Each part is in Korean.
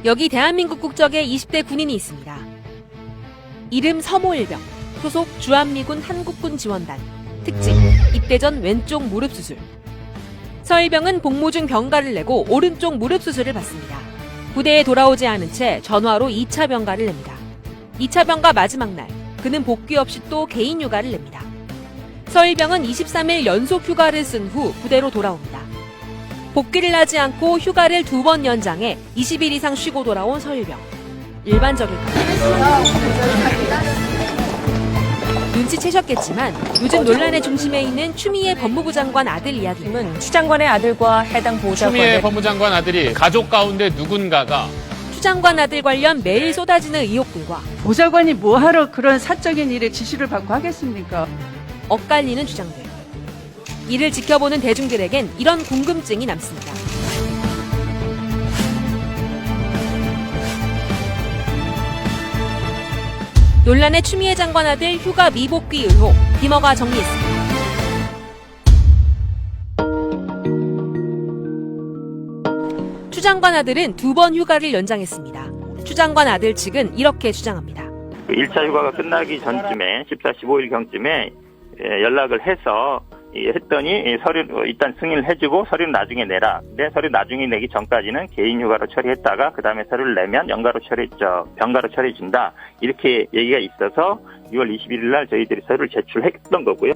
여기 대한민국 국적의 20대 군인이 있습니다. 이름 서모일병, 소속 주한미군 한국군 지원단, 특징, 입대 전 왼쪽 무릎 수술. 서일병은 복무 중 병가를 내고 오른쪽 무릎 수술을 받습니다. 부대에 돌아오지 않은 채 전화로 2차 병가를 냅니다. 2차 병가 마지막 날, 그는 복귀 없이 또 개인 휴가를 냅니다. 서일병은 23일 연속 휴가를 쓴 후 부대로 돌아옵니다. 복귀를 하지 않고 휴가를 2번 연장해 20일 이상 쉬고 돌아온 서일병. 일반적일까요? 눈치채셨겠지만 요즘 논란의 중심에 있는 추미애 법무부 장관 아들 이야기는 추 장관의 아들과 해당 보좌관의 추미애 법무장관 아들이 가족 가운데 누군가가 추 장관 아들 관련 매일 쏟아지는 의혹들과 보좌관이 뭐하러 그런 사적인 일에 지시를 받고 하겠습니까? 엇갈리는 주장들. 이를 지켜보는 대중들에겐 이런 궁금증이 남습니다. 논란의 추미애 장관 아들 휴가 미복귀 의혹, 비머가 정리했습니다. 추 장관 아들은 2번 휴가를 연장했습니다. 추 장관 아들 측은 이렇게 주장합니다. 1차 휴가가 끝나기 전쯤에 14, 15일경쯤에 연락을 해서 했더니 서류 일단 승인을 해주고 서류는 나중에 내라. 근데 서류 나중에 내기 전까지는 개인 휴가로 처리했다가 그 다음에 서류를 내면 병가로 처리해준다. 이렇게 얘기가 있어서 6월 21일 날 저희들이 서류를 제출했던 거고요.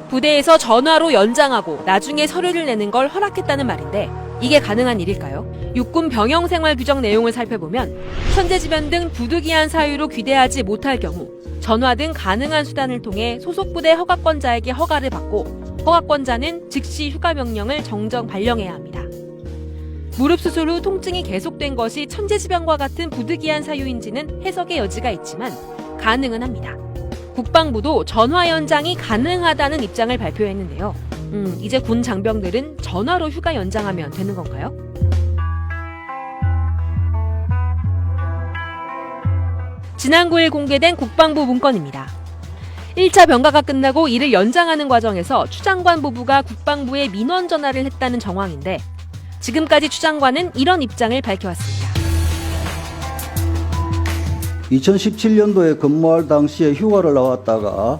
부대에서 전화로 연장하고 나중에 서류를 내는 걸 허락했다는 말인데 이게 가능한 일일까요? 육군 병영생활 규정 내용을 살펴보면 천재지변 등 부득이한 사유로 귀대하지 못할 경우 전화 등 가능한 수단을 통해 소속 부대 허가권자에게 허가를 받고 허가권자는 즉시 휴가 명령을 정정 발령해야 합니다. 무릎 수술 후 통증이 계속된 것이 천재지변과 같은 부득이한 사유인지는 해석의 여지가 있지만 가능은 합니다. 국방부도 전화 연장이 가능하다는 입장을 발표했는데요. 이제 군 장병들은 전화로 휴가 연장하면 되는 건가요? 지난 9일 공개된 국방부 문건입니다. 1차 병가가 끝나고 이를 연장하는 과정에서 추 장관 부부가 국방부에 민원 전화를 했다는 정황인데 지금까지 추 장관은 이런 입장을 밝혀왔습니다. 2017년도에 근무할 당시에 휴가를 나왔다가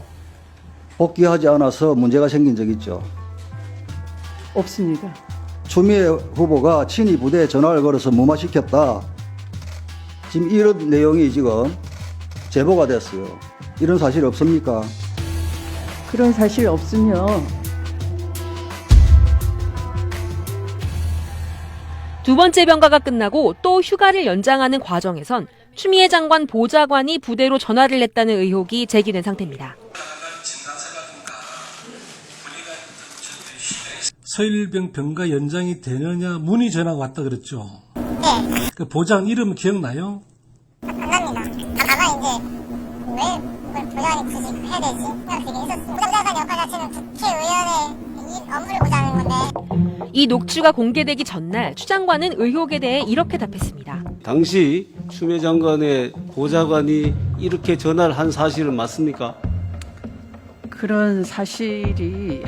복귀하지 않아서 문제가 생긴 적 있죠. 없습니다. 추미애 후보가 친히 부대에 전화를 걸어서 무마시켰다. 지금 이런 내용이 지금 제보가 됐어요. 이런 사실 없습니까? 그런 사실 없으면 두 번째 병가가 끝나고 또 휴가를 연장하는 과정에선 추미애 장관 보좌관이 부대로 전화를 냈다는 의혹이 제기된 상태입니다. 서일병 병가 연장이 되느냐 문의 전화가 왔다 그랬죠? 네. 그 보장 이름 기억나요? 안 납니다. 다만 이제 왜 그걸 보좌관이 굳이 해야 되지? 그냥 그게 있었어요. 보좌관 역할 자체는 국회의원의 이 업무를 보자는 건데. 이 녹취가 공개되기 전날 추 장관은 의혹에 대해 이렇게 답했습니다. 당시 추미애 장관의 보좌관이 이렇게 전화를 한 사실은 맞습니까? 그런 사실이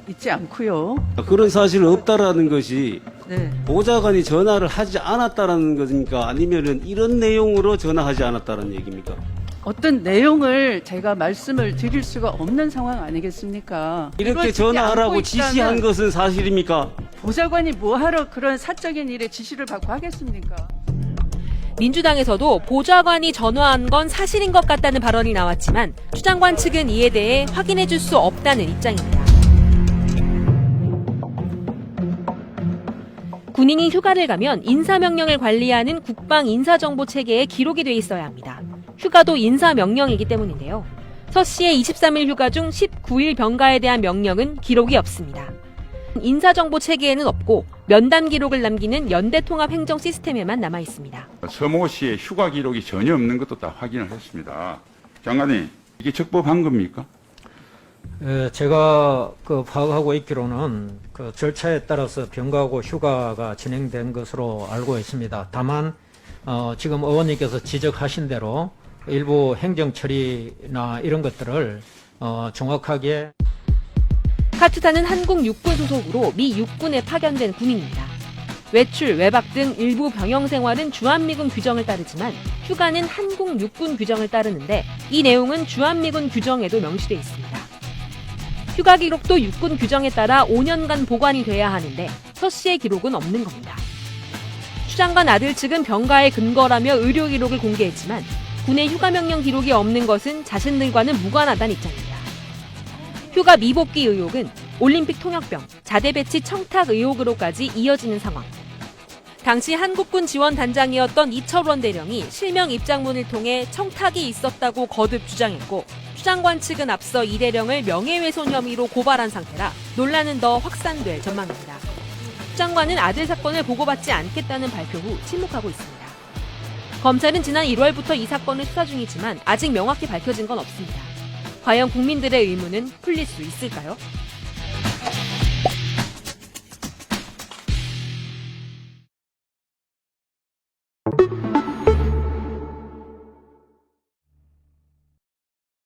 있지 않고요. 그런 사실은 없다라는 것이 네. 보좌관이 전화를 하지 않았다라는 것입니까? 아니면은 이런 내용으로 전화하지 않았다는 얘기입니까? 어떤 내용을 제가 말씀을 드릴 수가 없는 상황 아니겠습니까? 이렇게 이루어지지 전화하라고 않고 지시한 있다면 것은 사실입니까? 보좌관이 뭐하러 그런 사적인 일에 지시를 받고 하겠습니까? 민주당에서도 보좌관이 전화한 건 사실인 것 같다는 발언이 나왔지만 추 장관 측은 이에 대해 확인해 줄 수 없다는 입장입니다. 군인이 휴가를 가면 인사명령을 관리하는 국방 인사정보체계에 기록이 돼 있어야 합니다. 휴가도 인사명령이기 때문인데요. 서 씨의 23일 휴가 중 19일 병가에 대한 명령은 기록이 없습니다. 인사정보체계에는 없고 면담 기록을 남기는 연대통합행정 시스템에만 남아 있습니다. 서모 씨의 휴가 기록이 전혀 없는 것도 다 확인을 했습니다. 장관님, 이게 적법한 겁니까? 제가 파악하고 있기로는 그 절차에 따라서 병가하고 휴가가 진행된 것으로 알고 있습니다. 다만 지금 의원님께서 지적하신 대로 일부 행정 처리나 이런 것들을 정확하게 카투타는 한국 육군 소속으로 미 육군에 파견된 군인입니다. 외출, 외박 등 일부 병영 생활은 주한미군 규정을 따르지만 휴가는 한국 육군 규정을 따르는데 이 내용은 주한미군 규정에도 명시돼 있습니다. 휴가 기록도 육군 규정에 따라 5년간 보관이 돼야 하는데 서 씨의 기록은 없는 겁니다. 추 장관 아들 측은 병가의 근거라며 의료 기록을 공개했지만 군의 휴가 명령 기록이 없는 것은 자신들과는 무관하다는 입장입니다. 휴가 미복귀 의혹은 올림픽 통역병, 자대 배치 청탁 의혹으로까지 이어지는 상황. 당시 한국군 지원단장이었던 이철원 대령이 실명 입장문을 통해 청탁이 있었다고 거듭 주장했고 추 장관 측은 앞서 이 대령을 명예훼손 혐의로 고발한 상태라 논란은 더 확산될 전망입니다. 추 장관은 아들 사건을 보고받지 않겠다는 발표 후 침묵하고 있습니다. 검찰은 지난 1월부터 이 사건을 수사 중이지만 아직 명확히 밝혀진 건 없습니다. 과연 국민들의 의문은 풀릴 수 있을까요?